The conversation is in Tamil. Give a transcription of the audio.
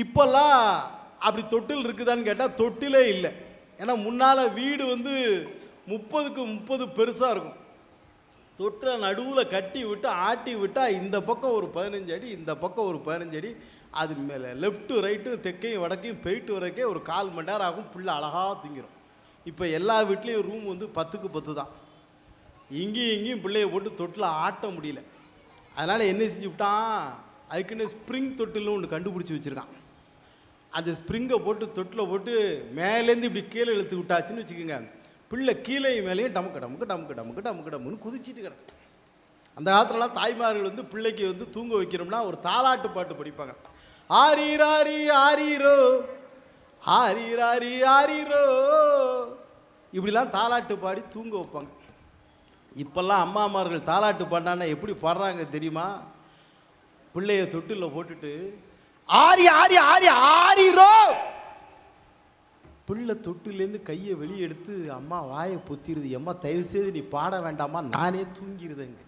இப்போல்லாம் அப்படி தொட்டில் இருக்குதான்னு கேட்டால் தொட்டிலே இல்லை. ஏன்னா முன்னால் வீடு வந்து 30க்கு 30 பெருசாக இருக்கும். தொட்டில நடுவில் கட்டி விட்டு ஆட்டி விட்டால் இந்த பக்கம் ஒரு 15 அடி, இந்த பக்கம் ஒரு 15 அடி, அது மேலே லெஃப்ட்டு ரைட்டு தெற்கையும் வடக்கையும் போயிட்டு வரக்கே ஒரு 1/4 மணி நேரம் ஆகும். பிள்ளை அழகாக தூங்கிடும். இப்போ எல்லா வீட்லேயும் ரூம் வந்து 10க்கு 10 தான். இங்கேயும் பிள்ளைய போட்டு தொட்டில் ஆட்ட முடியல. அதனால் என்ன செஞ்சு விட்டான், அதுக்குன்னு ஸ்ப்ரிங் தொட்டில்னு ஒன்று கண்டுபிடிச்சி வச்சுருக்கான். அந்த ஸ்ப்ரிங்கை போட்டு தொட்டில் போட்டு மேலேருந்து இப்படி கீழே இழுத்து விட்டாச்சுன்னு வச்சுக்கோங்க, பிள்ளை கீழே மேலேயும் டமுக்கு டமுக்கு டமுக்கு டமுக்கு டமுக்கு டமுக்குன்னு குதிச்சிட்டு கிடக்கும். அந்த காலத்துலலாம் தாய்மார்கள் வந்து பிள்ளைக்கு வந்து தூங்க வைக்கிறோம்னா ஒரு தாலாட்டு பாட்டு படிப்பாங்க. ஆரீராரி ஆரீரோ ஆரீராரி ஆரீரோ, இப்படிலாம் தாலாட்டு பாடி தூங்க வைப்பாங்க. இப்போல்லாம் அம்மாமார்கள் தாலாட்டு பாடினா எப்படி பாடுறாங்க தெரியுமா? பிள்ளைய தொட்டில் போட்டுட்டு ஆரி ஆரி ஆரி ஆரீரோ, பிள்ளை தொட்டிலேருந்து கையை வெளியே எடுத்து அம்மா வாயை பொத்திடுது. அம்மா தயவு செய்து நீ பாட வேண்டாமா, நானே தூங்கிடுதுங்க.